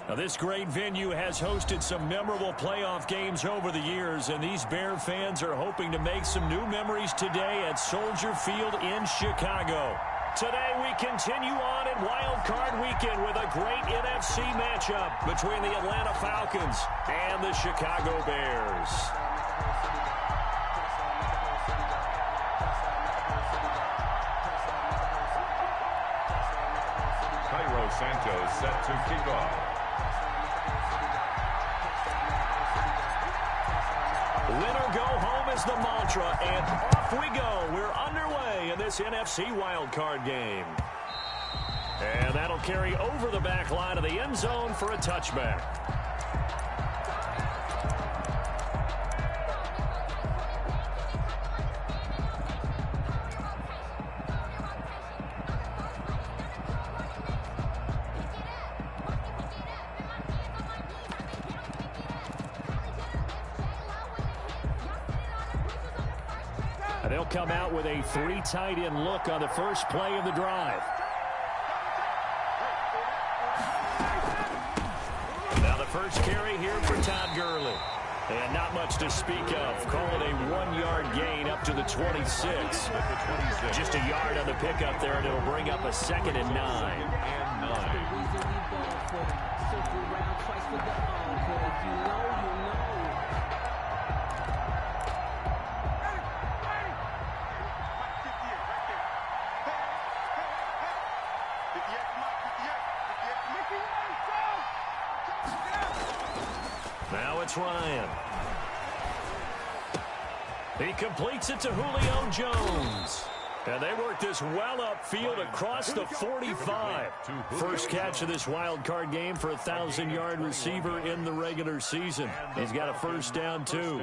Now, this great venue has hosted some memorable playoff games over the years, and these Bear fans are hoping to make some new memories today at Soldier Field in Chicago. Today we continue on in Wild Card Weekend with a great NFC matchup between the Atlanta Falcons and the Chicago Bears. Santos set to kick off. Winner go home is the mantra, and off we go. We're underway in this NFC wildcard game. And that'll carry over the back line of the end zone for a touchback. They'll come out with a three tight end look on the first play of the drive. Now the first carry here for Todd Gurley. And not much to speak of. Call it a 1-yard gain up to the 26. Just a yard on the pickup there, and it'll bring up a 2nd and 9. Now it's Ryan. He completes it to Julio Jones. And they work this well upfield across the 45. First catch of this wild card game for a 1,000-yard receiver in the regular season. He's got a first down, too.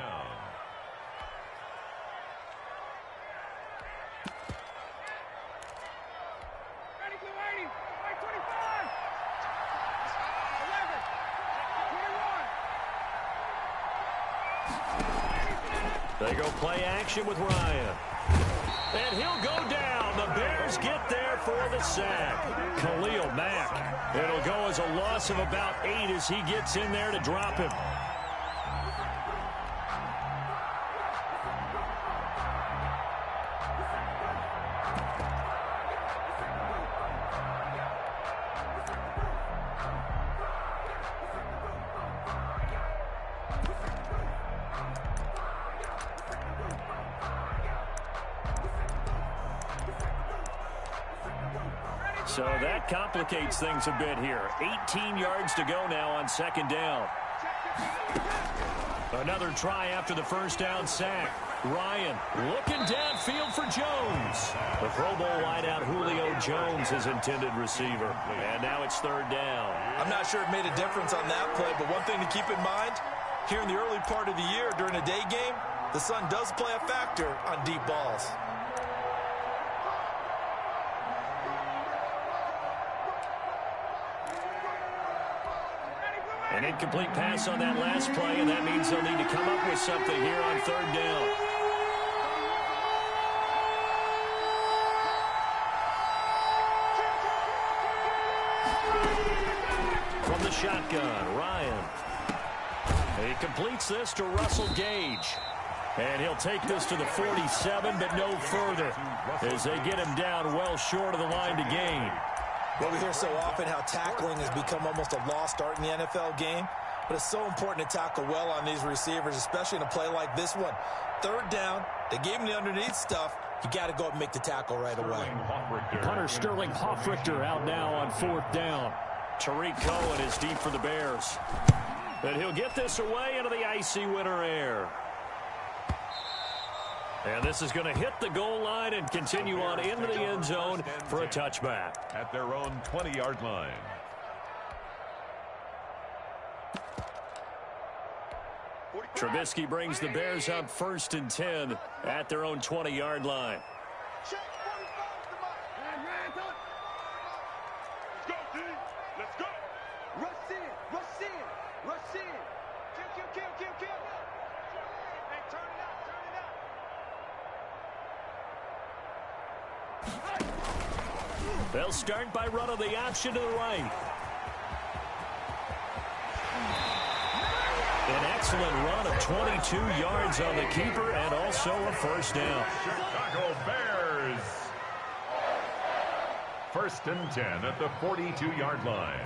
They go play action with Ryan. And he'll go down. The Bears get there for the sack. Khalil Mack. It'll go as a loss of about 8 as he gets in there to drop him. So that complicates things a bit here. 18 yards to go now on 2nd down. Another try after the first down sack. Ryan looking downfield for Jones. The Pro Bowl wideout Julio Jones, his intended receiver. And now it's 3rd down. I'm not sure it made a difference on that play, but one thing to keep in mind, here in the early part of the year during a day game, the sun does play a factor on deep balls. An incomplete pass on that last play, and that means they'll need to come up with something here on 3rd down. From the shotgun, Ryan. He completes this to Russell Gage. And he'll take this to the 47, but no further, as they get him down well short of the line to gain. Well, we hear so often how tackling has become almost a lost art in the NFL game, but it's so important to tackle well on these receivers, especially in a play like this one. 3rd down, they gave him the underneath stuff. You got to go up and make the tackle right away. Punter Sterling Hoffrichter out now on 4th down. Tariq Cohen is deep for the Bears. And he'll get this away into the icy winter air. And this is going to hit the goal line and continue on into the end zone for a touchback. At their own 20-yard line. Trubisky brings the Bears up 1st and 10 at their own 20-yard line. Let's go. Rush in, rush in, rush in. Kill. Hey, turn it out. They'll start by running the option to the right. An excellent run of 22 yards on the keeper and also a first down. Chicago Bears. 1st and 10 at the 42-yard line.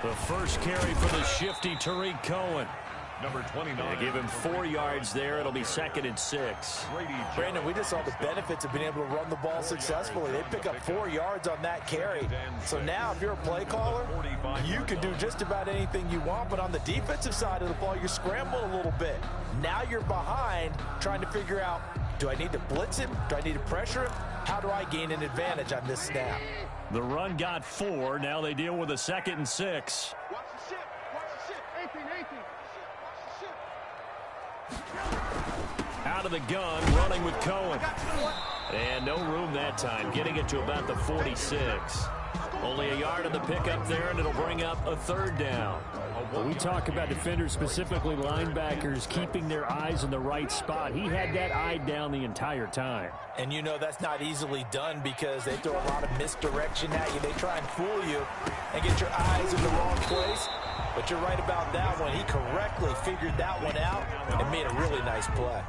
The first carry for the shifty Tariq Cohen. Number 29. They give him 4 yards there. It'll be 2nd and 6. Brandon, we just saw the benefits of being able to run the ball successfully. They pick up 4 yards on that carry. So now if you're a play caller, you can do just about anything you want. But on the defensive side of the ball, you scramble a little bit. Now you're behind trying to figure out, do I need to blitz him? Do I need to pressure him? How do I gain an advantage on this snap? The run got 4. Now they deal with a 2nd and 6. Watch the ship. Watch the ship. 18, 18. Out of the gun, running with Cohen. And no room that time, getting it to about the 46. Only a yard of the pickup there, and it'll bring up a 3rd down. When we talk about defenders, specifically linebackers, keeping their eyes in the right spot, he had that eye down the entire time. And you know that's not easily done because they throw a lot of misdirection at you. They try and fool you and get your eyes in the wrong place. But you're right about that one. He correctly figured that one out and made a really nice play.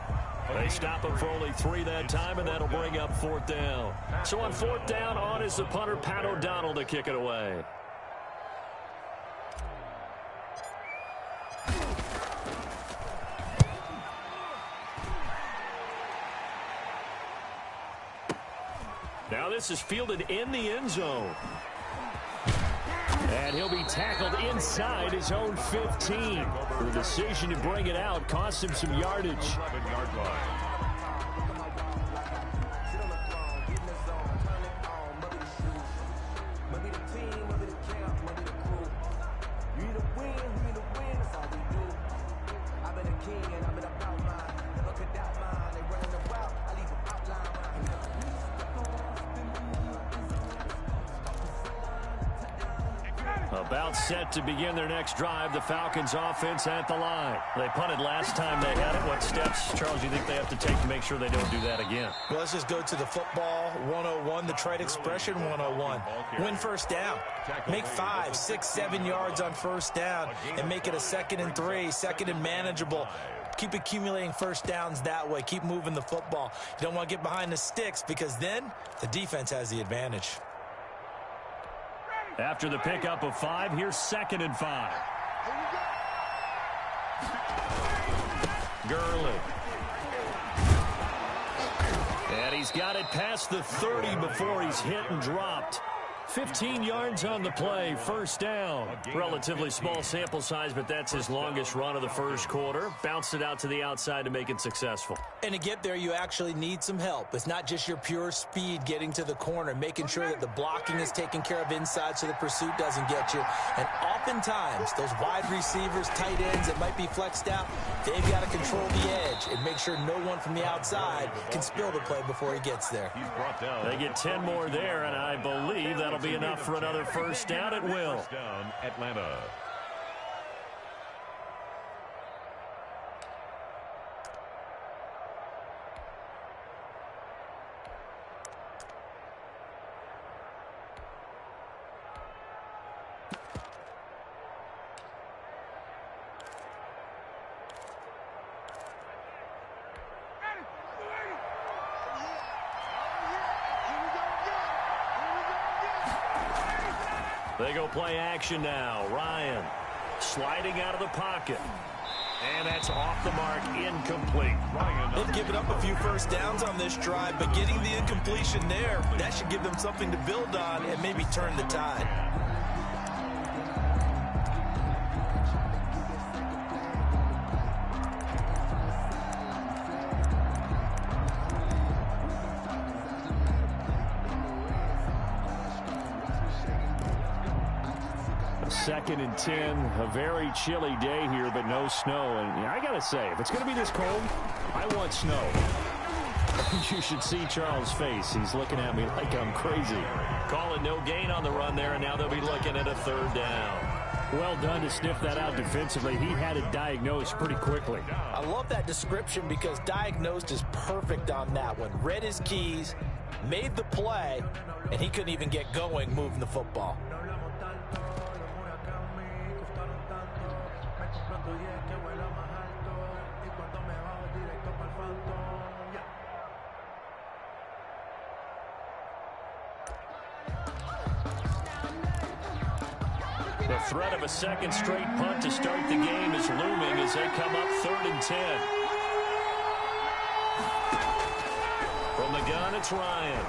They stop him for only 3 that time, and that'll bring up 4th down. So on 4th down, on is the punter, Pat O'Donnell, to kick it away. Now this is fielded in the end zone. And he'll be tackled inside his own 15. The decision to bring it out cost him some yardage. 11-yard line. About set to begin their next drive, the Falcons offense at the line. They punted last time they had it. What steps, Charles, do you think they have to take to make sure they don't do that again? Well, let's just go to the football 101, the trade expression 101. Win first down. Make 5, 6, 7 yards on first down and make it a 2nd and 3, 2nd and manageable. Keep accumulating first downs that way. Keep moving the football. You don't want to get behind the sticks because then the defense has the advantage. After the pickup of 5, here's 2nd and 5. Gurley. And he's got it past the 30 before he's hit and dropped. 15 yards on the play, first down. Relatively small sample size, but that's his longest run of the first quarter. Bounced it out to the outside to make it successful. And to get there, you actually need some help. It's not just your pure speed getting to the corner, making sure that the blocking is taken care of inside so the pursuit doesn't get you. And oftentimes, those wide receivers, tight ends that might be flexed out, they've got to control the edge and make sure no one from the outside can spill the play before he gets there. He's brought down. They get 10 more there, and I believe that'll be enough for another first down at will. First down, Atlanta. They go play action now. Ryan sliding out of the pocket. And that's off the mark, incomplete. They've given up a few first downs on this drive, but getting the incompletion there, that should give them something to build on and maybe turn the tide. Second and 10, a very chilly day here, but no snow. And I got to say, if it's going to be this cold, I want snow. You should see Charles' face. He's looking at me like I'm crazy. Calling no gain on the run there, and now they'll be looking at a third down. Well done to sniff that out defensively. He had it diagnosed pretty quickly. I love that description because diagnosed is perfect on that one. Read his keys, made the play, and he couldn't even get going moving the football. threat of a second straight punt to start the game is looming as they come up 3rd and 10. From the gun, it's Ryan.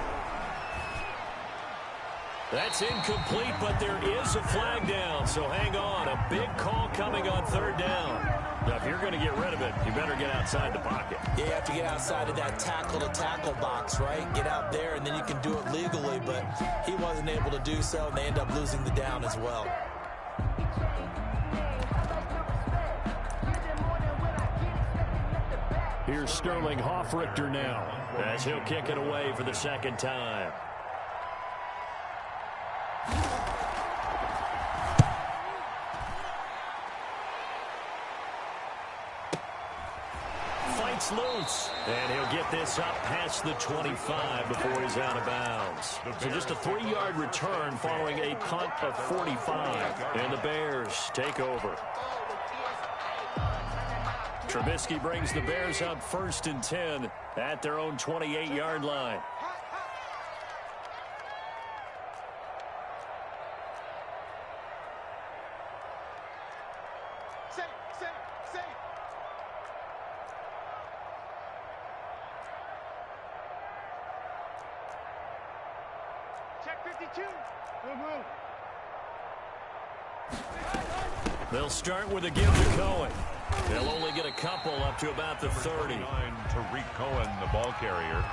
That's incomplete, but there is a flag down, so hang on. A big call coming on 3rd down. Now, if you're going to get rid of it, you better get outside the pocket. Yeah, you have to get outside of that tackle-to-tackle box, right? Get out there, and then you can do it legally, but he wasn't able to do so, and they end up losing the down as well. Here's Sterling Hoffrichter now, as he'll kick it away for the second time. Fights loose, and he'll get this up past the 25 before he's out of bounds. So just a 3-yard return following a punt of 45, and the Bears take over. Trubisky brings the Bears up 1st and 10 at their own 28-yard line. They'll start with a give to Cohen. They'll only get a couple up to about the 30. Tariq Cohen, the ball carrier,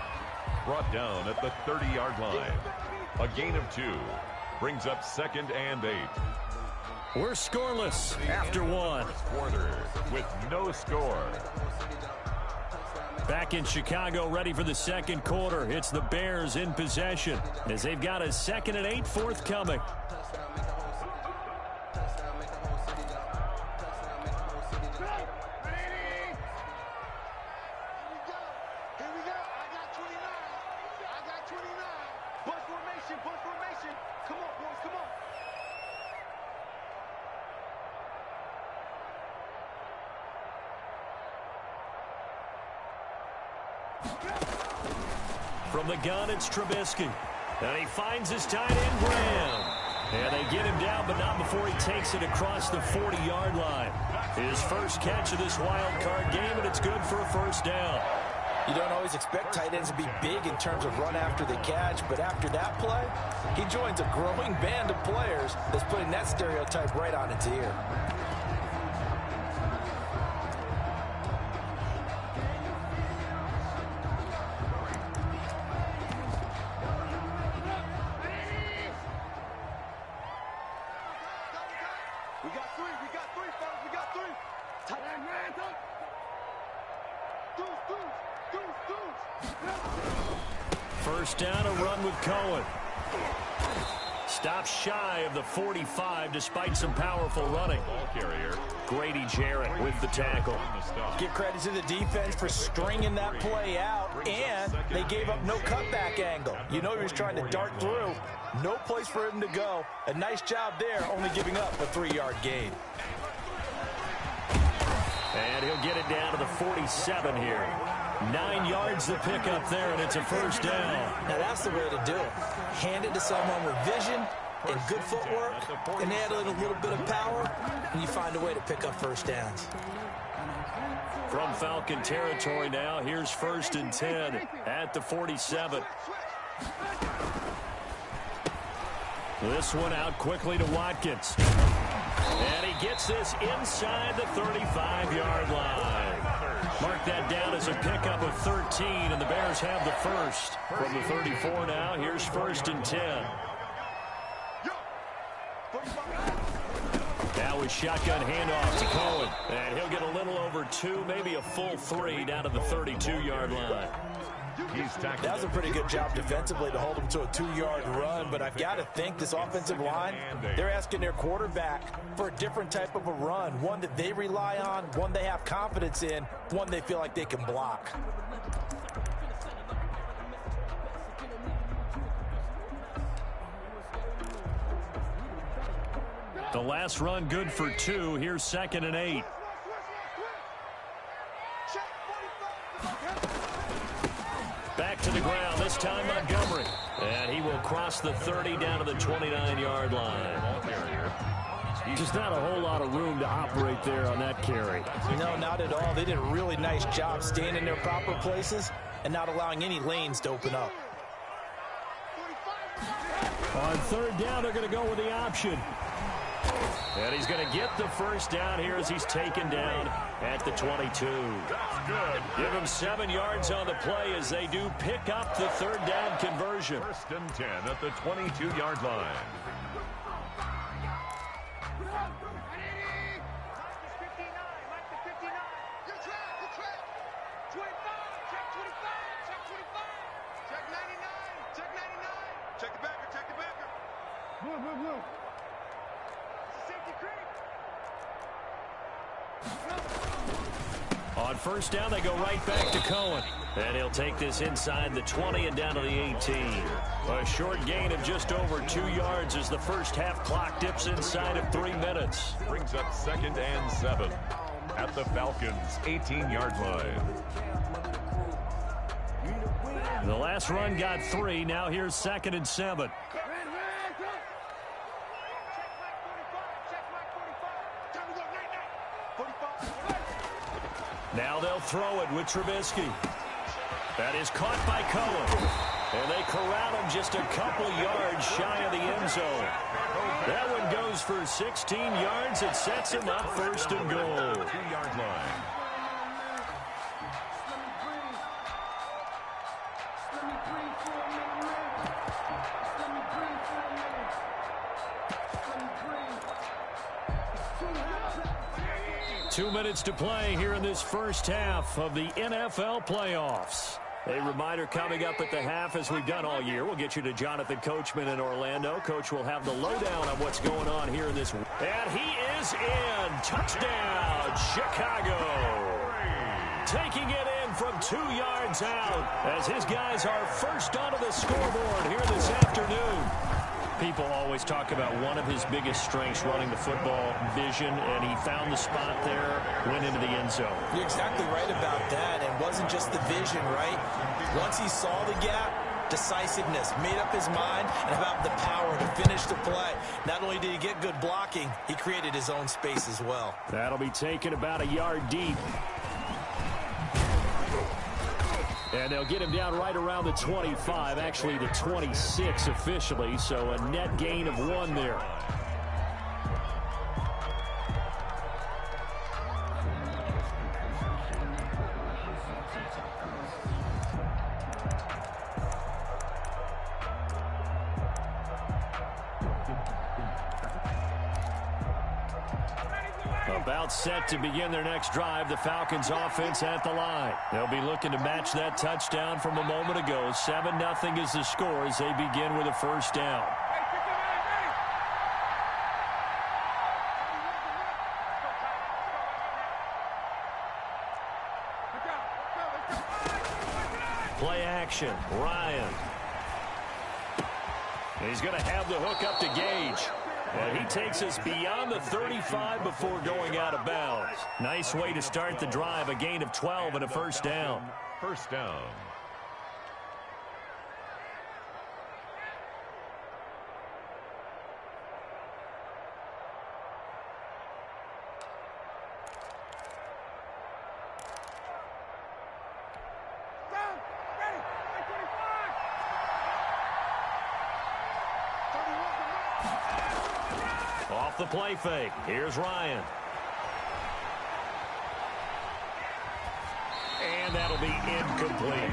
brought down at the 30-yard line. A gain of 2 brings up 2nd and 8. We're scoreless after 1. Quarter with no score. Back in Chicago, ready for the second quarter. It's the Bears in possession as they've got a 2nd and 8 forthcoming. From the gun, it's Trubisky. And he finds his tight end, Graham. And they get him down, but not before he takes it across the 40-yard line. His first catch of this wild card game, and it's good for a first down. You don't always expect tight ends to be big in terms of run after the catch, but after that play, he joins a growing band of players that's putting that stereotype right on its ear. First down, a run with Cohen. Stops shy of the 45 despite some powerful running. Ball carrier Grady Jarrett with the tackle. Give credit to the defense for stringing that play out, and they gave up no cutback angle. You know he was trying to dart through. No place for him to go. A nice job there, only giving up a 3-yard gain. And he'll get it down to the 47 here. 9 yards to pick up there, and it's a first down. Now that's the way to do it. Hand it to someone with vision and good footwork, and add a little bit of power, and you find a way to pick up first downs. From Falcon territory now, here's 1st and 10 at the 47. This one out quickly to Watkins. And he gets this inside the 35-yard line. Mark that down as a pickup of 13, and the Bears have the first. From the 34 now, here's 1st and 10. Now a shotgun handoff to Cohen. And he'll get a little over 2, maybe a full 3 down to the 32-yard line. That was a pretty good job defensively to hold him to a 2-yard run, but I've got to think this offensive line, they're asking their quarterback for a different type of a run, one that they rely on, one they have confidence in, one they feel like they can block. The last run good for 2. Here's 2nd and 8. Back to the ground, this time Montgomery. And he will cross the 30 down to the 29-yard line. Just not a whole lot of room to operate there on that carry. No, not at all. They did a really nice job staying in their proper places and not allowing any lanes to open up. On third down, they're going to go with the option. And he's going to get the first down here as he's taken down at the 22. That's good. Give him 7 yards on the play as they do pick up the third down conversion. First and 10 at the 22-yard line. On first down, they go right back to Cohen. And he'll take this inside the 20 and down to the 18. A short gain of just over 2 yards as the first half clock dips inside of 3 minutes. Brings up 2nd and 7 at the Falcons' 18-yard line. The last run got 3. Now here's 2nd and 7. Now they'll throw it with Trubisky. That is caught by Cohen. And they corral him just a couple yards shy of the end zone. That one goes for 16 yards. It sets him up first and goal. 2-yard line. Two minutes to play here in this first half of the NFL playoffs. A reminder coming up at the half, as we've done all year. We'll get you to Jonathan Coachman in Orlando. Coach will have the lowdown on what's going on here in this. And he is in. Touchdown, Chicago. Taking it in from 2 yards out as his guys are first onto the scoreboard here this afternoon. People always talk about one of his biggest strengths, running the football, vision, and he found the spot there, went into the end zone. You're exactly right about that. It wasn't just the vision, right? Once he saw the gap, decisiveness, made up his mind, and about the power to finish the play. Not only did he get good blocking, he created his own space as well. That'll be taken about a yard deep. And they'll get him down right around the 25, actually the 26 officially, so a net gain of 1 there. About set to begin their next drive, the Falcons offense at the line. They'll be looking to match that touchdown from a moment ago. 7-0 is the score as they begin with a first down. Play action, Ryan. He's going to have the hook up to Gage. And he takes us beyond the 35 before going out of bounds. Nice way to start the drive. A gain of 12 and a first down. First down. Off the play fake. Here's Ryan. And that'll be incomplete.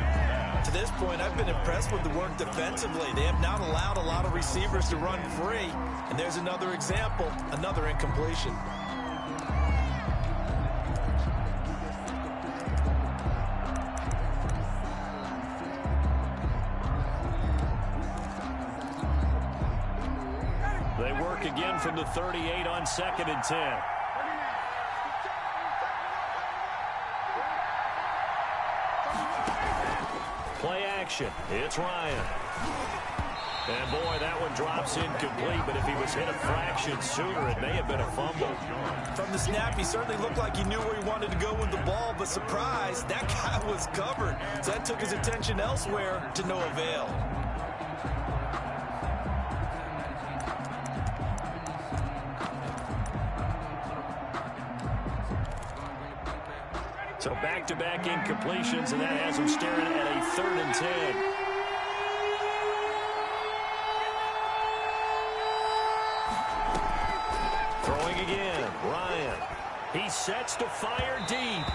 To this point, I've been impressed with the work defensively. They have not allowed a lot of receivers to run free. And there's another example, another incompletion. They work again from the 38 on 2nd and 10. Play action. It's Ryan. And boy, that one drops incomplete, but if he was hit a fraction sooner, it may have been a fumble. From the snap, he certainly looked like he knew where he wanted to go with the ball, but surprise, that guy was covered. So that took his attention elsewhere to no avail. So back-to-back incompletions, and that has them staring at a 3rd and 10. Throwing again, Ryan. He sets to fire deep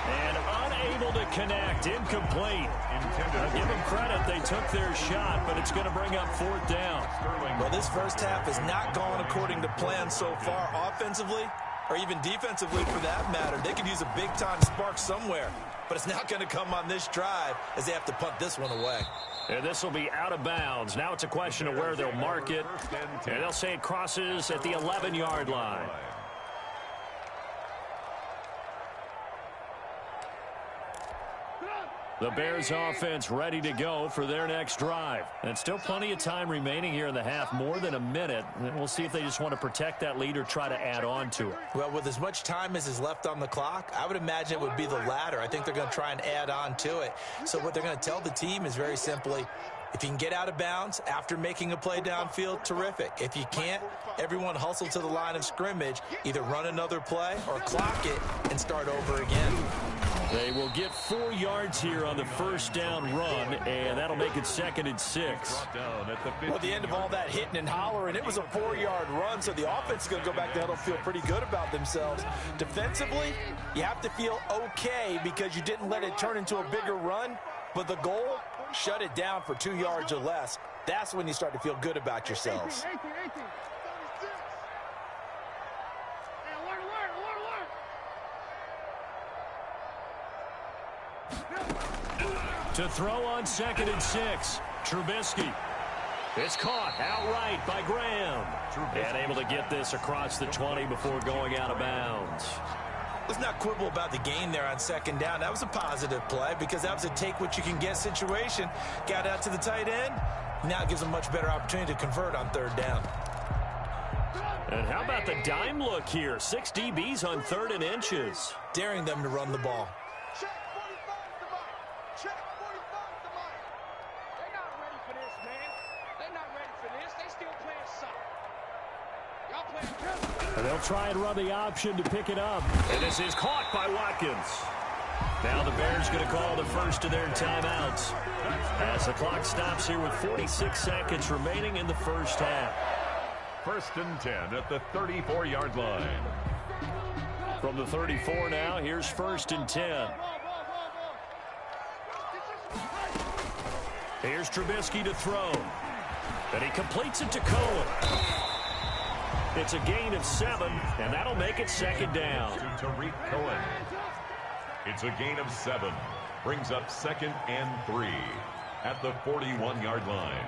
and unable to connect. Incomplete. Give them credit. They took their shot, but it's going to bring up 4th down. Well, this first half has not gone according to plan so far offensively or even defensively for that matter. They could use a big-time spark somewhere, but it's not going to come on this drive as they have to punt this one away. And this will be out of bounds. Now it's a question of where they'll mark it. And they'll say it crosses at the 11-yard line. The Bears offense ready to go for their next drive. And still plenty of time remaining here in the half, more than a minute. And we'll see if they just want to protect that lead or try to add on to it. Well, with as much time as is left on the clock, I would imagine it would be the latter. I think they're going to try and add on to it. So what they're going to tell the team is very simply, if you can get out of bounds after making a play downfield, terrific. If you can't, everyone hustle to the line of scrimmage, either run another play or clock it and start over again. They will get 4 yards here on the first down run, and that'll make it 2nd and 6. Well, at the end of all that hitting and hollering, it was a 4-yard run, so the offense is going to go back there and feel pretty good about themselves. Defensively, you have to feel okay because you didn't let it turn into a bigger run, but the goal, shut it down for 2 yards or less. That's when you start to feel good about yourselves. To throw on 2nd and 6, Trubisky. It's caught outright by Graham. And able to get this across the 20 before going out of bounds. Let's not quibble about the gain there on 2nd down. That was a positive play because that was a take-what-you-can-get situation. Got out to the tight end. Now it gives them a much better opportunity to convert on 3rd down. And how about the dime look here? 6 DBs on 3rd and inches. Daring them to run the ball. Check 45 the mic. Check 45 the mic. They're not ready for this, man. They're not ready for this. They still playing soft. Y'all playing. And they'll try and run the option to pick it up. And this is caught by Watkins. Now the Bears going to call the first of their timeouts as the clock stops here with 46 seconds remaining in the first half. 1st and 10 at the 34-yard line. From the 34 now, here's 1st and 10. Here's Trubisky to throw. And he completes it to Cohen. It's a gain of 7, and that'll make it 2nd down. To Tariq Cohen. It's a gain of 7. Brings up 2nd and 3 at the 41-yard line.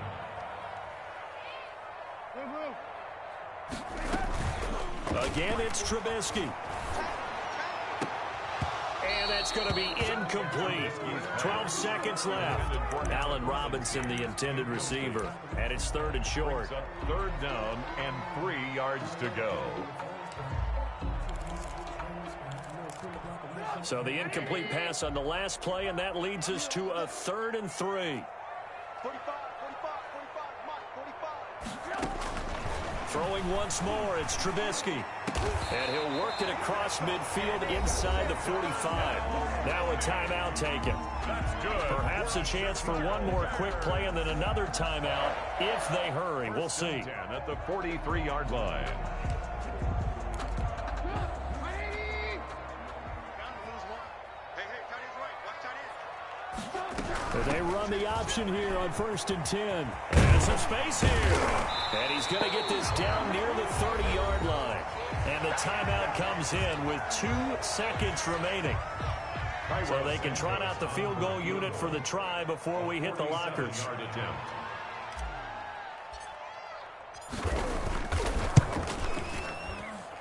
Again, it's Trubisky. And that's going to be incomplete. 12 seconds left. Allen Robinson, the intended receiver. And it's 3rd and short. 3rd down and 3 yards to go. So the incomplete pass on the last play, and that leads us to a 3rd and 3. 45, 45, 45. Throwing once more, it's Trubisky. And he'll work it across midfield inside the 45. Now a timeout taken. That's good. Perhaps a chance for one more quick play and then another timeout if they hurry. We'll see. 10 at the 43-yard line. They run the option here on 1st and 10. And some space here. And he's going to get this down near the 30-yard line. And the timeout comes in with 2 seconds remaining. So they can trot out the field goal unit for the try before we hit the lockers.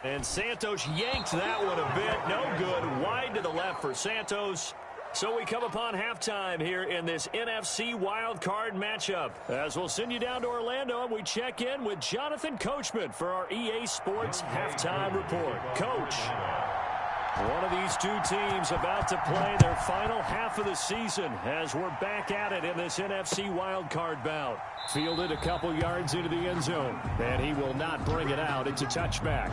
And Santos yanked that one a bit. No good. Wide to the left for Santos. So we come upon halftime here in this NFC wildcard matchup. As we'll send you down to Orlando, and we check in with Jonathan Coachman for our EA Sports Halftime Report. Coach, one of these two teams about to play their final half of the season as we're back at it in this NFC wildcard bout. Fielded a couple yards into the end zone, and he will not bring it out. It's a touchback.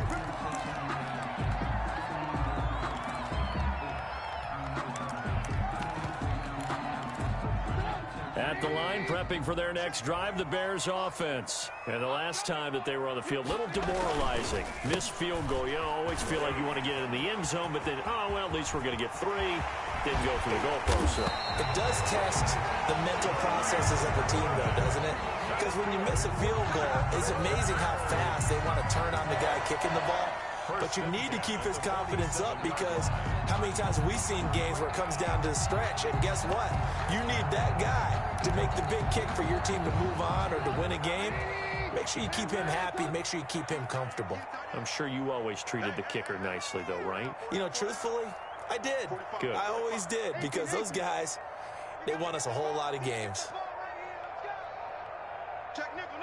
at the line, prepping for their next drive, the Bears offense. And the last time that they were on the field, a little demoralizing. Missed field goal. You always feel like you want to get it in the end zone, but then, oh, well, at least we're going to get 3. Didn't go for the goalpost. So it does test the mental processes of the team, though, doesn't it? Because when you miss a field goal, it's amazing how fast they want to turn on the guy kicking the ball. But you need to keep his confidence up, because how many times have we seen games where it comes down to the stretch, and guess what? You need that guy to make the big kick for your team to move on or to win a game. Make sure you keep him happy. Make sure you keep him comfortable. I'm sure you always treated the kicker nicely, though, right? You know, truthfully, I did. Good. I always did, because those guys, they won us a whole lot of games. Check nickel.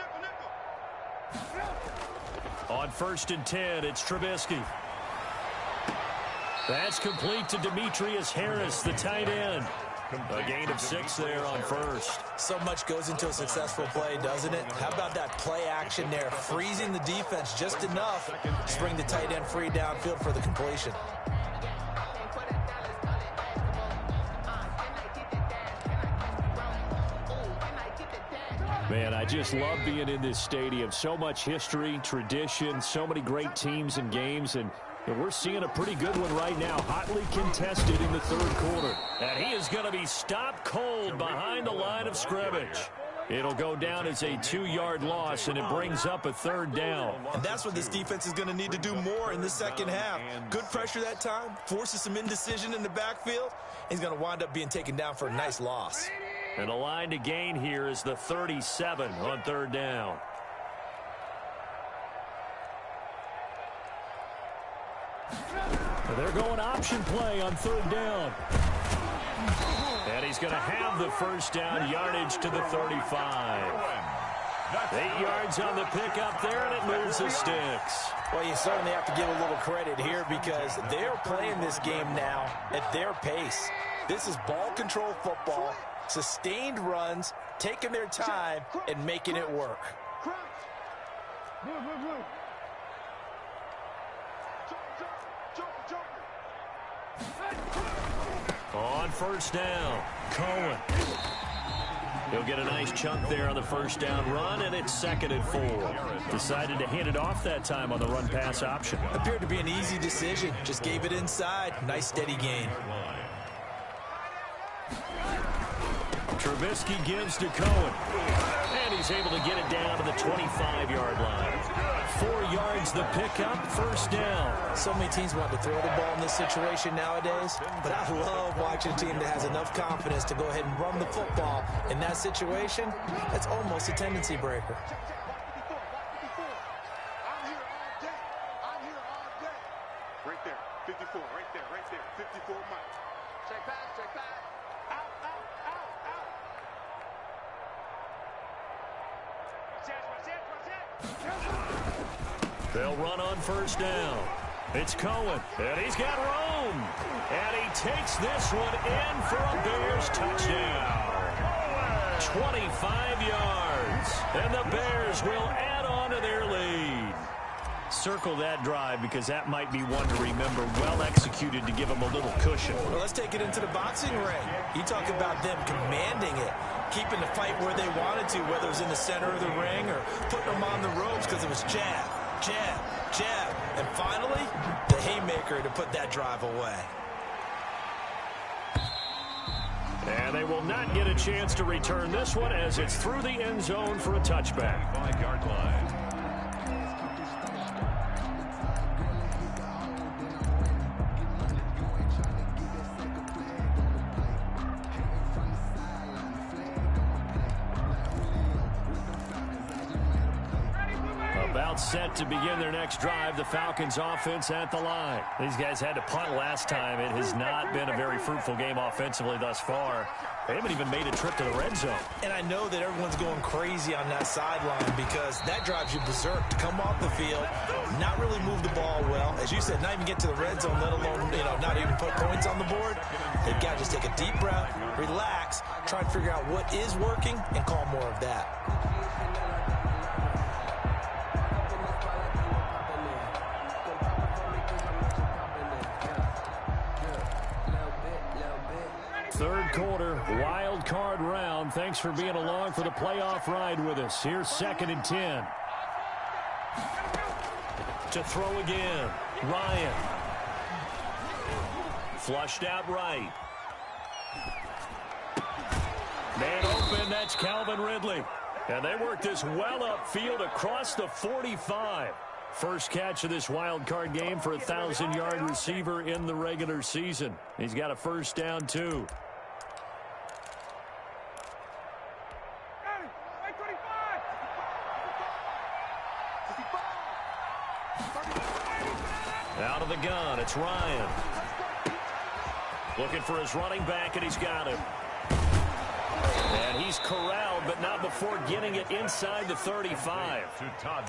On 1st and 10, it's Trubisky. That's complete to Demetrius Harris, the tight end. A gain of 6 there on 1st. So much goes into a successful play, doesn't it? How about that play action there, freezing the defense just enough to bring the tight end free downfield for the completion. Man, I just love being in this stadium. So much history, tradition, so many great teams and games, and we're seeing a pretty good one right now. Hotly contested in the 3rd quarter. And he is going to be stopped cold behind the line of scrimmage. It'll go down as a 2-yard loss, and it brings up a 3rd down. And that's what this defense is going to need to do more in the second half. Good pressure that time, forces some indecision in the backfield. He's going to wind up being taken down for a nice loss. And the line to gain here is the 37 on 3rd down. They're going option play on 3rd down. And he's going to have the 1st down, yardage to the 35. 8 yards on the pickup there, and it moves the sticks. Well, you certainly have to give a little credit here, because they're playing this game now at their pace. This is ball control football. Sustained runs, taking their time, and making it work. On 1st down, Cohen. He'll get a nice chunk there on the 1st down run, and it's 2nd and 4. Decided to hand it off that time on the run-pass option. Appeared to be an easy decision. Just gave it inside. Nice, steady gain. Trubisky gives to Cohen. And he's able to get it down to the 25-yard line. 4 yards the pickup, 1st down. So many teams want to throw the ball in this situation nowadays, but I love watching a team that has enough confidence to go ahead and run the football. In that situation, that's almost a tendency breaker. I'm here all day. Right there, 54, right there, 54 Mike. Check pass. Out. They'll run on 1st down. It's Cohen, and he's got Rome. And he takes this one in for a Bears touchdown. 25 yards, and the Bears will add on to their lead. Circle that drive, because that might be one to remember. Well executed to give them a little cushion. Well, let's take it into the boxing ring. You talk about them commanding it, keeping the fight where they wanted to, whether it was in the center of the ring or putting them on the ropes, because it was jab, and finally, the haymaker to put that drive away. And they will not get a chance to return this one, as it's through the end zone for a touchback. 5-yard line. Set to begin their next drive, the Falcons offense at the line. These guys had to punt last time. It has not been a very fruitful game offensively thus far. They haven't even made a trip to the red zone. And I know that everyone's going crazy on that sideline, because that drives you berserk to come off the field, not really move the ball well. As you said, not even get to the red zone, let alone, not even put points on the board. They've got to just take a deep breath, relax, try and figure out what is working, and call more of that. quarter, wild card round. Thanks for being along for the playoff ride with us. Here's 2nd and 10. To throw again, Ryan. Flushed out right. Man open, that's Calvin Ridley. And they work this well upfield across the 45. First catch of this wild card game for a 1,000-yard receiver in the regular season. He's got a first down, too. Out of the gun, it's Ryan. Looking for his running back, and he's got him. And he's corralled, but not before getting it inside the 35.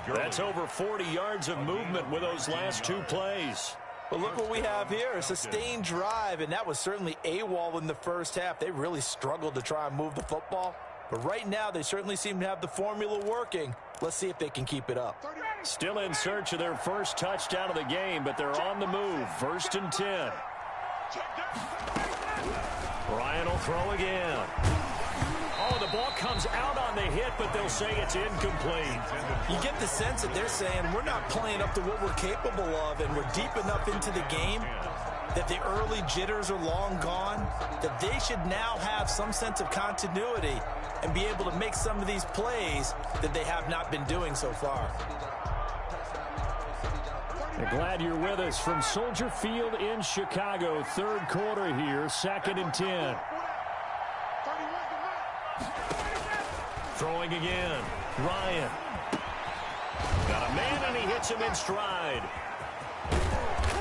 That's over 40 yards of movement with those last 2 plays. But look what we have here, a sustained drive, and that was certainly AWOL in the first half. They really struggled to try and move the football. But right now, they certainly seem to have the formula working. Let's see if they can keep it up. Still in search of their first touchdown of the game, but they're on the move. 1st and 10. Ryan will throw again. Oh, the ball comes out on the hit, but they'll say it's incomplete. You get the sense that they're saying we're not playing up to what we're capable of, and we're deep enough into the game that the early jitters are long gone, that they should now have some sense of continuity and be able to make some of these plays that they have not been doing so far. We're glad you're with us from Soldier Field in Chicago. 3rd quarter here, 2nd and 10. Throwing again, Ryan. Got a man, and he hits him in stride.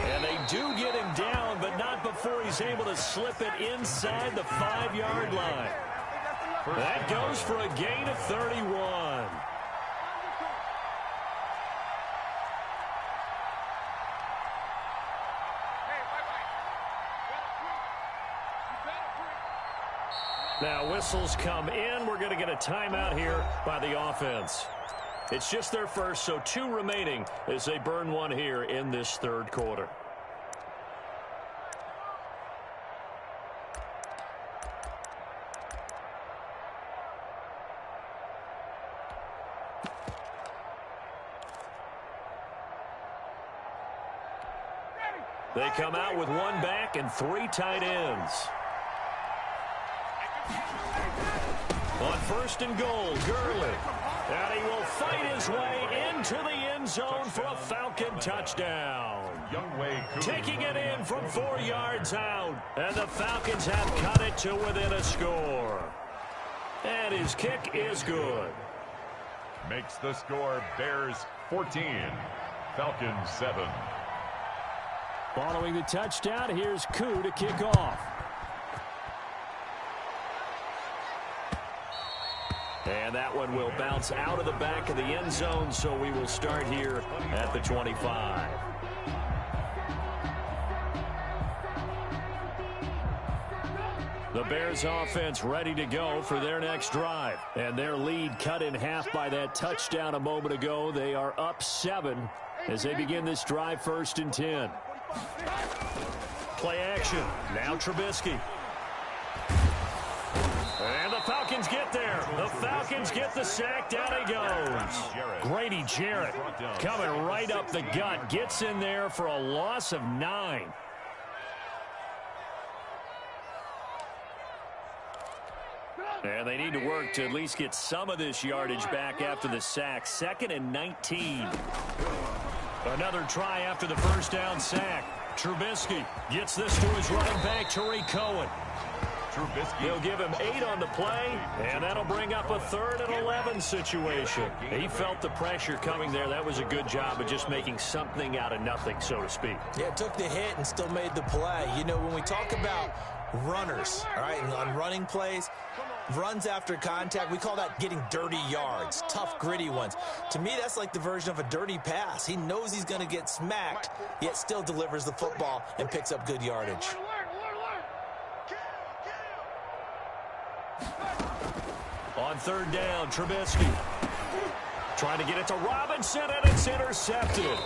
And they do get him down, but not before he's able to slip it inside the 5-yard line. That goes for a gain of 31. Now whistles come in. We're going to get a timeout here by the offense. It's just their first, so 2 remaining as they burn one here in this 3rd quarter. They come out with 1 back and 3 tight ends. On 1st and goal, Gurley. And he will fight his way into the end zone for a Falcon touchdown. Taking it in from 4 yards out. And the Falcons have cut it to within a score. And his kick is good. Makes the score Bears 14, Falcons 7. Following the touchdown, here's Koo to kick off. And that one will bounce out of the back of the end zone, so we will start here at the 25. The Bears offense ready to go for their next drive. And their lead cut in half by that touchdown a moment ago. They are up 7 as they begin this drive. 1st and 10. Play action. Now Trubisky. And the Falcons get there. The Falcons get the sack. Down he goes. Grady Jarrett coming right up the gut. Gets in there for a loss of 9. And they need to work to at least get some of this yardage back after the sack. 2nd and 19. Another try after the first down sack. Trubisky gets this to his running back, Tariq Cohen. He'll give him 8 on the play, and that'll bring up a 3rd and 11 situation. He felt the pressure coming there. That was a good job of just making something out of nothing, so to speak. Yeah, took the hit and still made the play. You know, when we talk about runners, all right, and on running plays, runs after contact, we call that getting dirty yards, tough, gritty ones. To me, that's like the version of a dirty pass. He knows he's going to get smacked, yet still delivers the football and picks up good yardage. On 3rd down, Trubisky trying to get it to Robinson, and it's intercepted.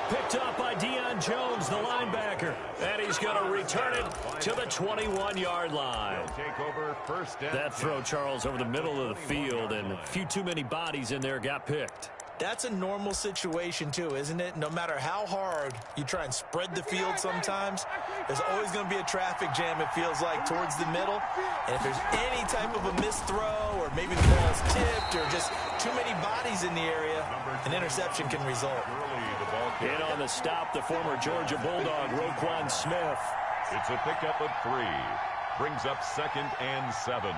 Picked up by Deion Jones, the linebacker. And he's he's going to return it to the 21-yard line. Take over first down. That throw, Charles, over the middle of the field, and a few too many bodies in there got picked. That's a normal situation, too, isn't it? No matter how hard you try and spread the field sometimes, there's always going to be a traffic jam, it feels like, towards the middle. And if there's any type of a missed throw or maybe the ball's tipped or just too many bodies in the area, an interception can result. In on the stop, the former Georgia Bulldog, Roquan Smith. It's a pickup of 3. Brings up 2nd and 7.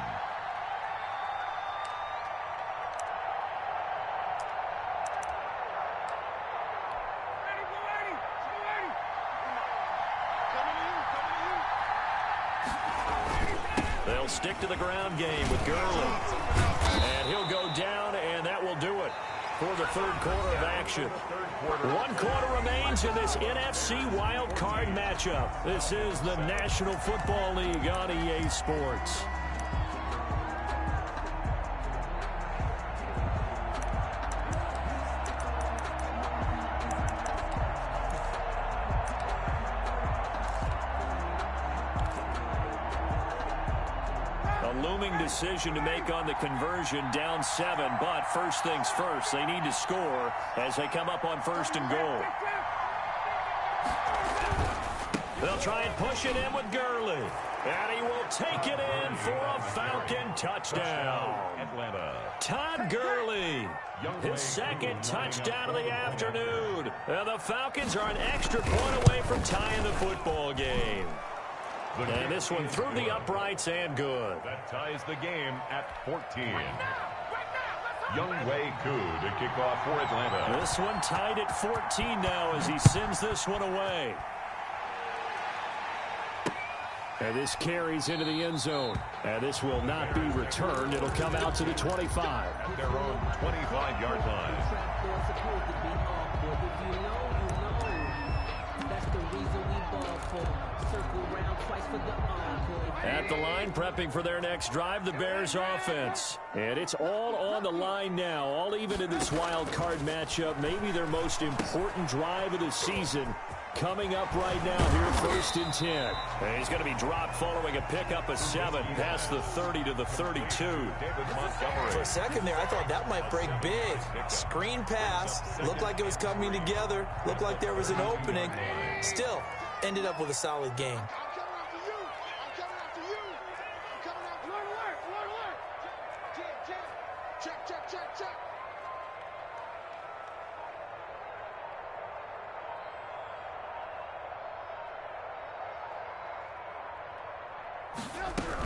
They'll stick to the ground game with Gurley. And he'll go down, and that will do it for the third quarter of action. 1 quarter remains in this NFC Wild Card matchup. This is the National Football League on EA Sports. Looming decision to make on the conversion, down 7, but first things first, they need to score as they come up on 1st and goal. They'll try and push it in with Gurley, and he will take it in for a Falcon touchdown. Atlanta. Todd Gurley, his 2nd touchdown of the afternoon. And the Falcons are an extra point away from tying the football game. And this one through the uprights and good. That ties the game at 14. Younghoe Koo to kick off for Atlanta. This one tied at 14 now as he sends this one away. And this carries into the end zone. And this will not be returned. It'll come out to the 25. At their own 25-yard line. At the line, prepping for their next drive, the Bears offense. And it's all on the line now, all even in this wild card matchup. Maybe their most important drive of the season coming up right now here, 1st and 10. And he's going to be dropped following a pickup of 7 past the 30 to the 32. For a second there, I thought that might break big. Screen pass, looked like it was coming together, looked like there was an opening. Still, ended up with a solid game.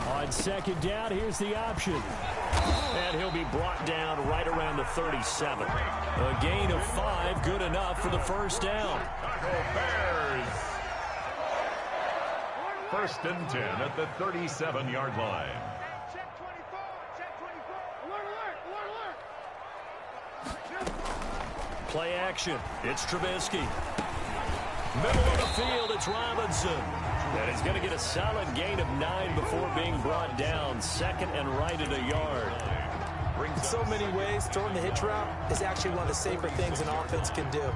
On 2nd down, here's the option. And he'll be brought down right around the 37. A gain of 5, good enough for the 1st down. Bears. 1st and 10 at the 37-yard line. Play action. It's Trubisky. Middle of the field, it's Robinson. And he's going to get a solid gain of 9 before being brought down. 2nd and right at a yard. In so many ways, throwing the hitch route is actually one of the safer things an offense can do.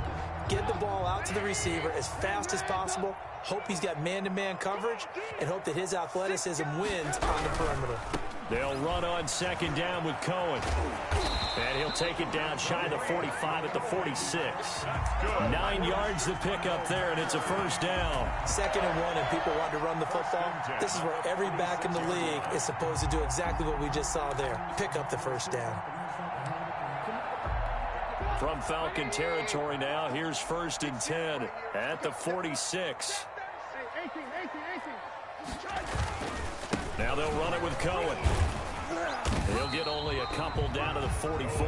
Get the ball out to the receiver as fast as possible, hope he's got man-to-man coverage, and hope that his athleticism wins on the perimeter. They'll run on 2nd down with Cohen. And he'll take it down shy of the 45 at the 46. 9 yards to pick up there, and it's a 1st down. 2nd and 1, and people want to run the football. This is where every back in the league is supposed to do exactly what we just saw there. Pick up the 1st down. From Falcon territory now, here's 1st and 10 at the 46. Now they'll run it with Cohen. He'll get only a couple down to the 44.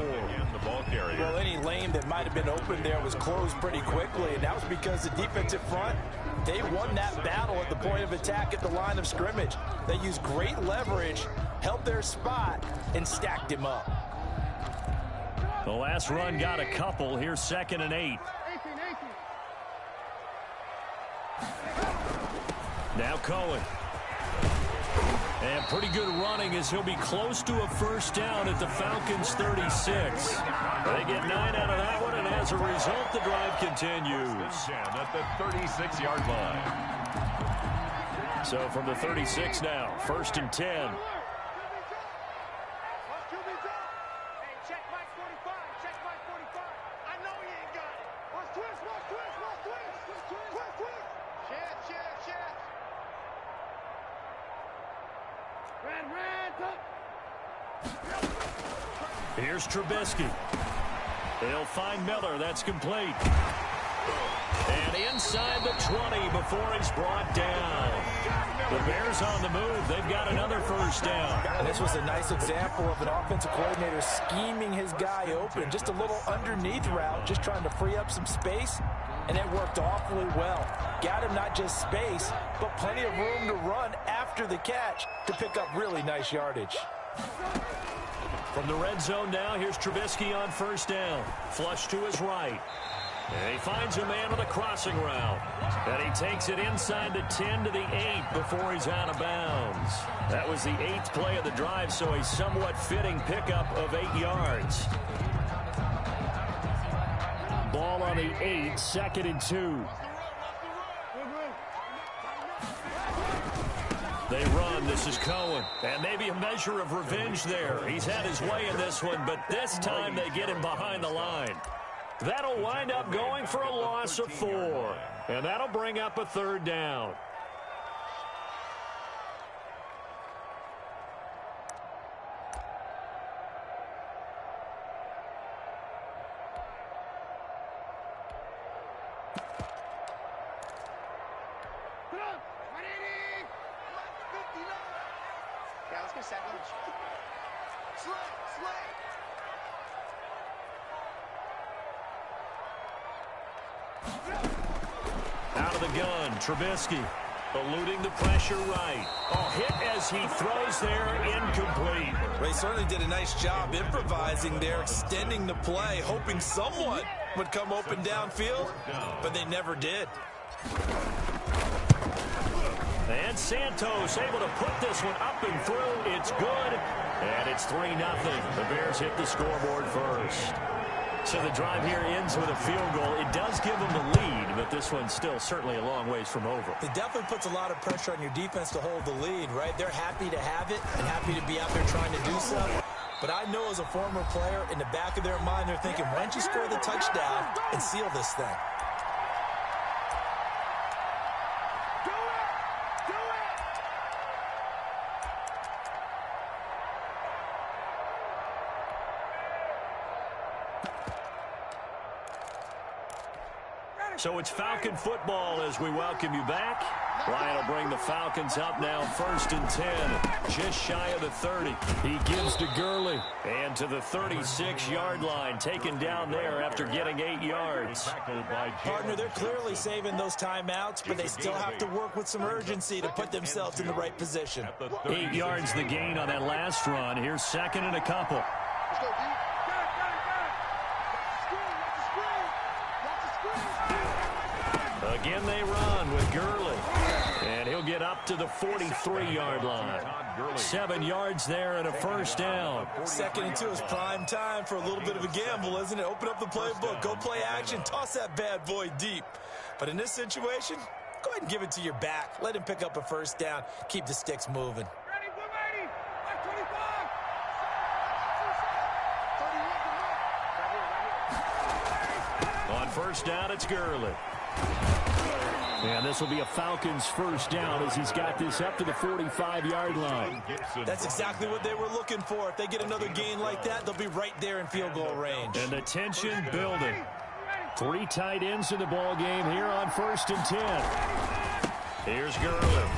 The ball carrier. Well, any lane that might have been open there was closed pretty quickly, and that was because the defensive front, they won that battle at the point of attack at the line of scrimmage. They used great leverage, held their spot, and stacked him up. The last run got a couple. Here's 2nd and 8. Now Cohen. And pretty good running as he'll be close to a 1st down at the Falcons 36. They get 9 out of that one, and as a result, the drive continues. At the 36-yard line. So from the 36 now, 1st and 10. Here's Trubisky. They'll find Miller. That's complete. And inside the 20 before he's brought down. The Bears on the move. They've got another first down. And this was a nice example of an offensive coordinator scheming his guy open. Just a little underneath route, just trying to free up some space. And it worked awfully well. Got him not just space, but plenty of room to run after the catch to pick up really nice yardage. From the red zone now, here's Trubisky on first down. Flush to his right. And he finds a man with a crossing route. And he takes it inside the 10 to the 8 before he's out of bounds. That was the 8th play of the drive, so a somewhat fitting pickup of 8 yards. Ball on the 8, 2nd and 2. They run. This is Cohen. And maybe a measure of revenge there. He's had his way in this one, but this time they get him behind the line. That'll wind up going for a loss of 4. And that'll bring up a 3rd down. Out of the gun, Trubisky eluding the pressure right. Hit as he throws there, incomplete. Ray certainly did a nice job improvising there, extending the play, hoping someone would come open downfield, but they never did. And Santos able to put this one up and through. It's good, and it's 3-0. The Bears hit the scoreboard first. So the drive here ends with a field goal. It does give them the lead, but this one's still certainly a long ways from over. It definitely puts a lot of pressure on your defense to hold the lead, right? They're happy to have it and happy to be out there trying to do so. But I know as a former player, in the back of their mind, they're thinking, why don't you score the touchdown and seal this thing? So it's Falcon football as we welcome you back. Ryan will bring the Falcons up now, 1st and 10, just shy of the 30. He gives to Gurley, and to the 36-yard line, taken down there after getting 8 yards. Partner, they're clearly saving those timeouts, but they still have to work with some urgency to put themselves in the right position. 8 yards the gain on that last run. Here's 2nd and a couple. Again, they run with Gurley. And he'll get up to the 43-yard line. 7 yards there and a first down. 2nd and 2 is prime time for a little bit of a gamble, isn't it? Open up the playbook, go play action, toss that bad boy deep. But in this situation, go ahead and give it to your back. Let him pick up a first down. Keep the sticks moving. On first down, it's Gurley. And this will be a Falcons first down as he's got this up to the 45-yard line. That's exactly what they were looking for. If they get another gain like that, they'll be right there in field goal range. And the tension building. 3 tight ends in the ball game here on 1st and 10. Here's Gurley.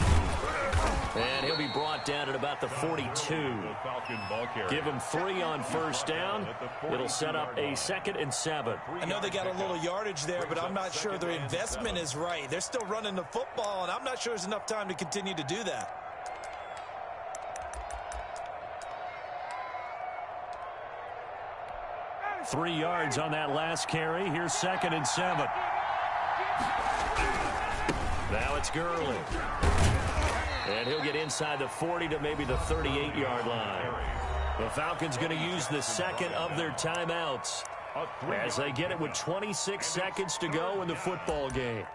And he'll be brought down at about the 42. Give him 3 on first down. It'll set up a 2nd and 7. I know they got a little yardage there, but I'm not sure their investment is right. They're still running the football, and I'm not sure there's enough time to continue to do that. Three yards on that last carry. Here's 2nd and 7. Now it's Gurley. And he'll get inside the 40 to maybe the 38-yard line. The Falcons going to use the 2nd of their timeouts as they get it with 26 seconds to go in the football game.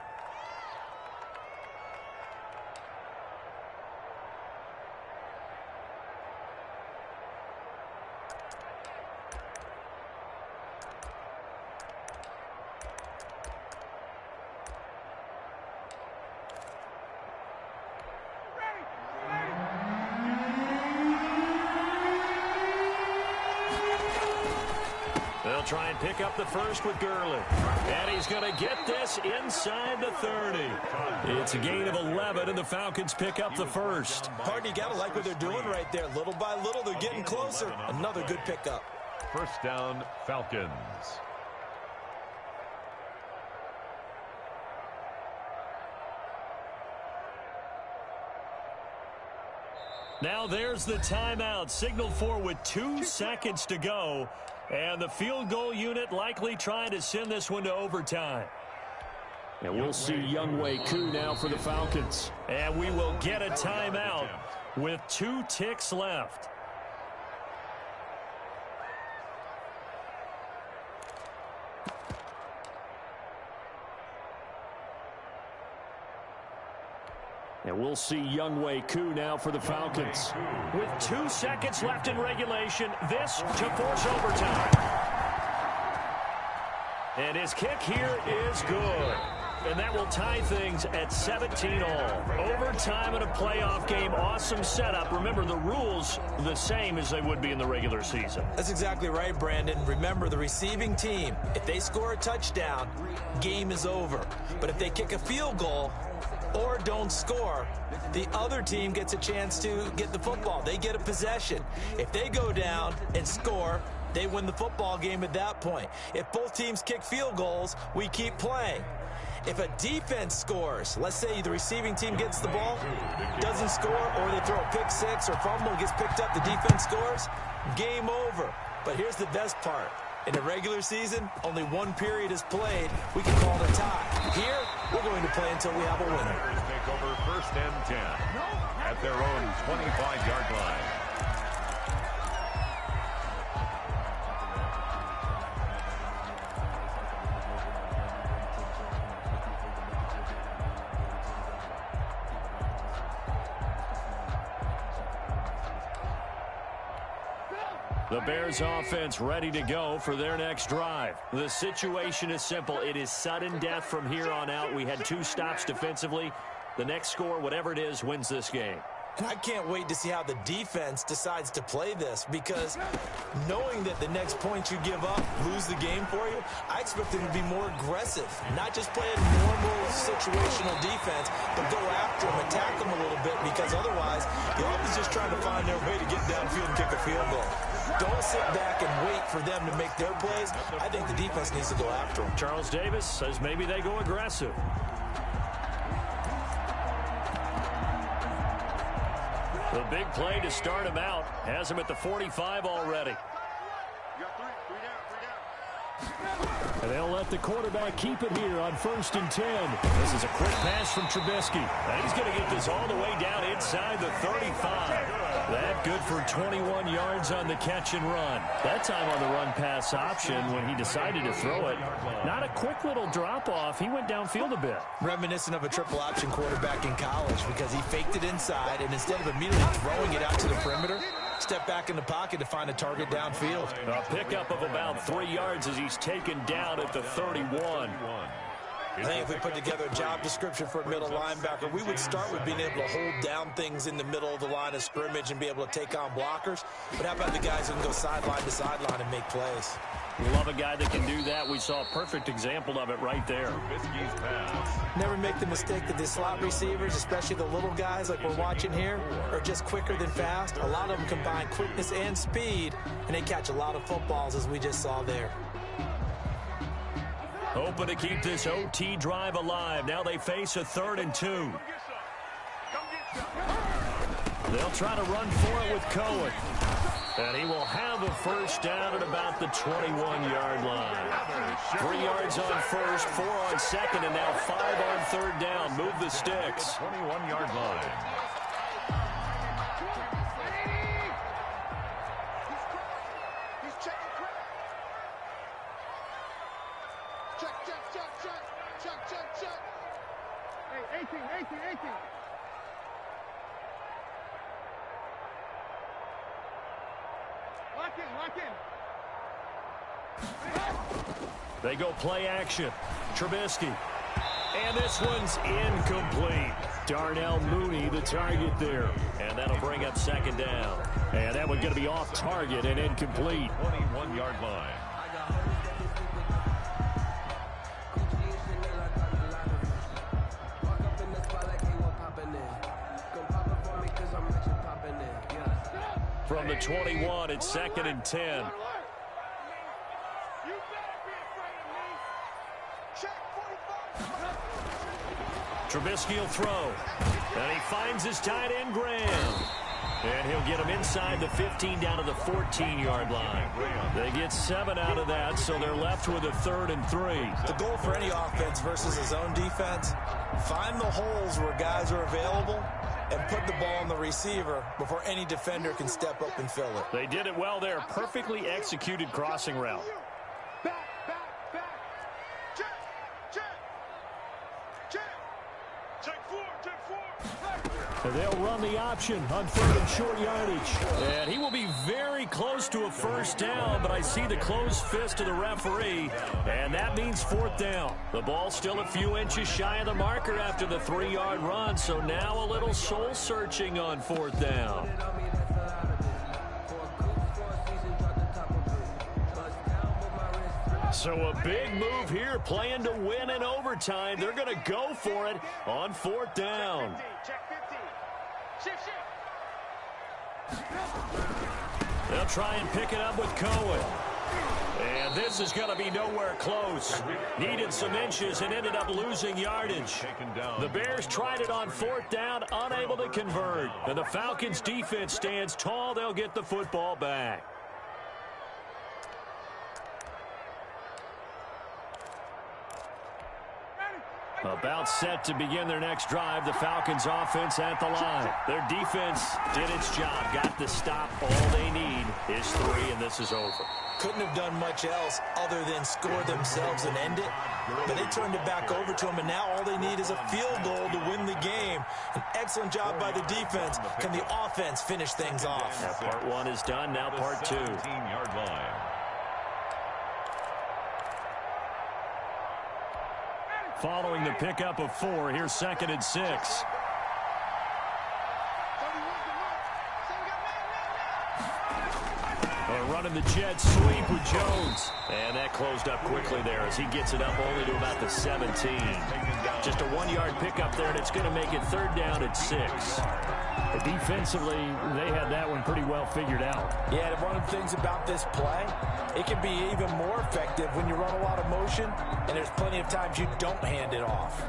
They'll try and pick up the first with Gurley. And he's going to get this inside the 30. It's a gain of 11, and the Falcons pick up the first. Harden, you got to like what they're doing right there. Little by little, they're getting closer. Another good pickup. First down, Falcons. Now there's the timeout, signaled for with 2 seconds to go. And the field goal unit likely trying to send this one to overtime. And we'll see Younghoe Koo now for the Falcons. And we will get a timeout with 2 ticks left. And we'll see Younghoe Koo now for the Falcons. With 2 seconds left in regulation, this to force overtime. And his kick here is good. And that will tie things at 17-all. Overtime in a playoff game, awesome setup. Remember, the rules the same as they would be in the regular season. That's exactly right, Brandon. Remember, the receiving team, if they score a touchdown, game is over. But if they kick a field goal or don't score, the other team gets a chance to get the football. They get a possession. If they go down and score, they win the football game at that point. If both teams kick field goals, we keep playing. If a defense scores, let's say the receiving team gets the ball, doesn't score, or they throw a pick six or fumble, gets picked up, the defense scores, game over. But here's the best part. In the regular season, only 1 period is played. We can call it a tie. Here, we're going to play until we have a winner. Take over first and 10 at their own 25-yard line. The Bears offense ready to go for their next drive. The situation is simple. It is sudden death from here on out. We had 2 stops defensively. The next score, whatever it is, wins this game. And I can't wait to see how the defense decides to play this, because knowing that the next point you give up lose the game for you, I expect them to be more aggressive, not just play a normal situational defense, but go after them, attack them a little bit, because otherwise the offense is just trying to find their way to get downfield and kick a field goal. Don't sit back and wait for them to make their plays. I think the defense needs to go after them. Charles Davis says maybe they go aggressive. The big play to start him out has him at the 45 already. And they'll let the quarterback keep it here on 1st and 10. This is a quick pass from Trubisky. And he's going to get this all the way down inside the 35. That good for 21 yards on the catch and run. That time on the run-pass option when he decided to throw it. Not a quick little drop-off. He went downfield a bit. Reminiscent of a triple option quarterback in college, because he faked it inside, and instead of immediately throwing it out to the perimeter, step back in the pocket to find a target downfield. A pickup of about 3 yards as he's taken down at the 31. I think if we put together a job description for a middle linebacker, we would start with being able to hold down things in the middle of the line of scrimmage and be able to take on blockers. But how about the guys who can go sideline to sideline and make plays? Love a guy that can do that. We saw a perfect example of it right there. Never make the mistake that the slot receivers, especially the little guys like we're watching here, are just quicker than fast. A lot of them combine quickness and speed, and they catch a lot of footballs, as we just saw there. Hoping to keep this OT drive alive. Now they face a 3rd and 2. They'll try to run for it with Cohen. And he will have a first down at about the 21-yard line. 3 yards on first, 4 on second, and now 5 on 3rd down. Move the sticks. 21-yard line. Hey, 18. Lock in. They go play action. Trubisky. And this one's incomplete. Darnell Mooney, the target there. And that'll bring up 2nd down. And that one's going to be off target and incomplete. 21-yard line. From the 21, it's 2nd and 10. Trubisky will throw. And he finds his tight end, Graham. And he'll get him inside the 15 down to the 14-yard line. They get 7 out of that, so they're left with a 3rd and 3. The goal for any offense versus his own defense, find the holes where guys are available and put the ball on the receiver before any defender can step up and fill it. They did it well there. Perfectly executed crossing route. They'll run the option on 3rd and short yardage. And he will be very close to a 1st down, but I see the closed fist of the referee, and that means 4th down. The ball's still a few inches shy of the marker after the 3-yard run, so now a little soul-searching on 4th down. So a big move here, playing to win in overtime. They're going to go for it on 4th down. They'll try and pick it up with Cohen. And this is going to be nowhere close. Needed some inches and ended up losing yardage. The Bears tried it on 4th down, unable to convert. And the Falcons defense stands tall. They'll get the football back. About set to begin their next drive, the Falcons offense at the line. Their defense did its job, got the stop. All they need is 3, and this is over. Couldn't have done much else other than score themselves and end it. But they turned it back over to them, and now all they need is a field goal to win the game. An excellent job by the defense. Can the offense finish things off? Now part 1 is done, now part 2. 17-yard line. Following the pickup of 4, here's 2nd and 6. Running the jet sweep with Jones. And that closed up quickly there as he gets it up only to about the 17. Just a 1-yard pickup there, and it's going to make it 3rd down at 6. Defensively, they had that one pretty well figured out. Yeah, and one of the things about this play, it can be even more effective when you run a lot of motion, and there's plenty of times you don't hand it off.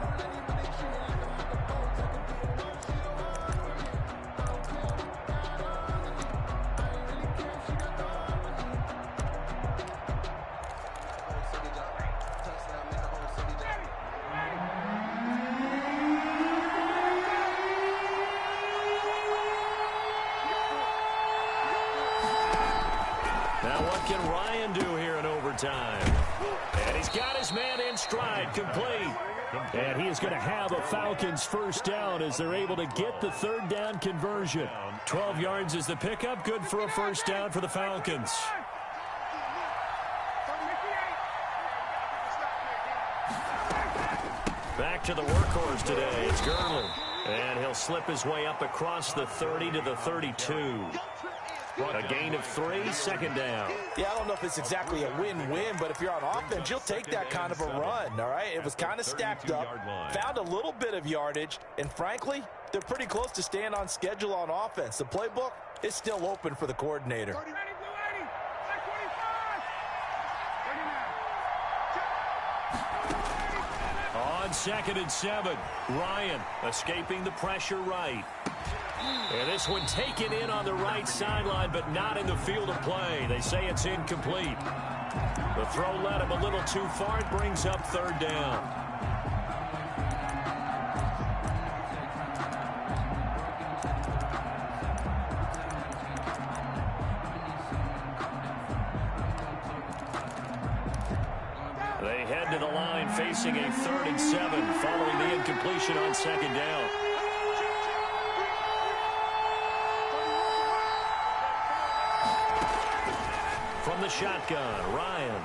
And he's got his man in stride, complete. And he is going to have a Falcons 1st down as they're able to get the 3rd down conversion. 12 yards is the pickup, good for a 1st down for the Falcons. Back to the workhorse today, it's Gurley. And he'll slip his way up across the 30 to the 32. A gain of 3, 2nd down. Yeah, I don't know if it's exactly a win-win, but if you're on offense, you'll take that kind of a run, all right? It was kind of stacked up, found a little bit of yardage, and frankly, they're pretty close to staying on schedule on offense. The playbook is still open for the coordinator. On 2nd and 7, Ryan escaping the pressure right. And this one taken in on the right sideline, but not in the field of play. They say it's incomplete. The throw led him a little too far. It brings up 3rd down. They head to the line facing a 3rd and 7 following the incompletion on 2nd down. From the shotgun, Ryan.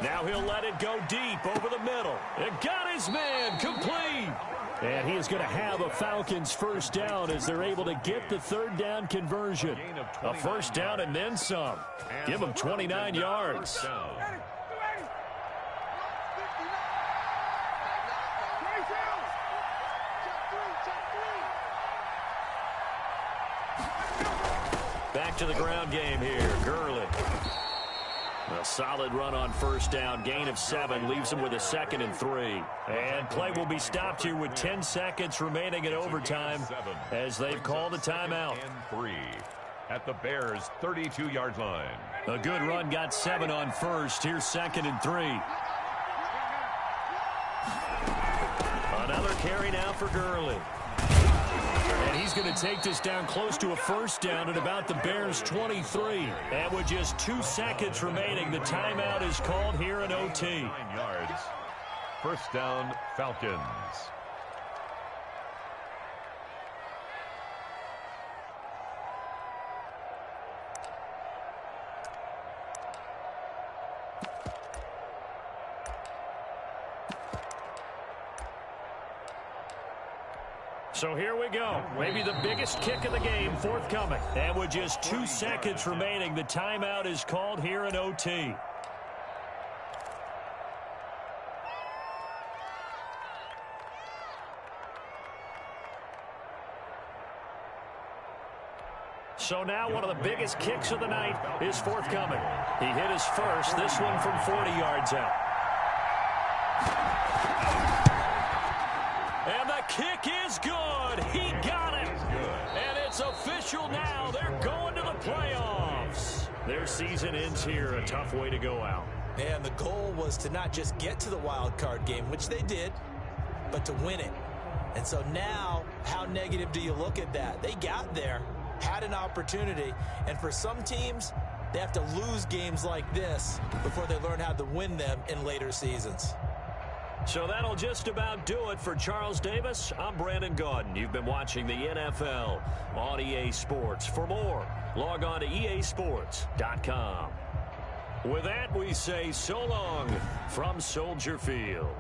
Now he'll let it go deep over the middle. It got his man complete. And he is going to have a Falcons 1st down as they're able to get the 3rd down conversion. A 1st down and then some. Give him 29 yards. to the ground game here. Gurley. A solid run on first down. Gain of 7 leaves him with a 2nd and 3. And play will be stopped here with 10 seconds remaining in overtime as they've called a timeout. And 3 at the Bears' 32-yard line. A good run got 7 on first. Here's 2nd and 3. Another carry now for Gurley. And he's going to take this down close to a first down at about the Bears' 23. And with just 2 seconds remaining, the timeout is called here in OT. 9 yards. First down, Falcons. So here we go. Maybe the biggest kick of the game forthcoming. And with just 2 seconds remaining, the timeout is called here in OT. So now one of the biggest kicks of the night is forthcoming. He hit his first, this one from 40 yards out. And the kick is good. He got it. And it's official now. They're going to the playoffs. Their season ends here. A tough way to go out. And the goal was to not just get to the wild card game, which they did, but to win it. And so now, how negative do you look at that? They got there, had an opportunity, and for some teams, they have to lose games like this before they learn how to win them in later seasons. So that'll just about do it for Charles Davis. I'm Brandon Gaudin. You've been watching the NFL on EA Sports. For more, log on to easports.com. With that, we say so long from Soldier Field.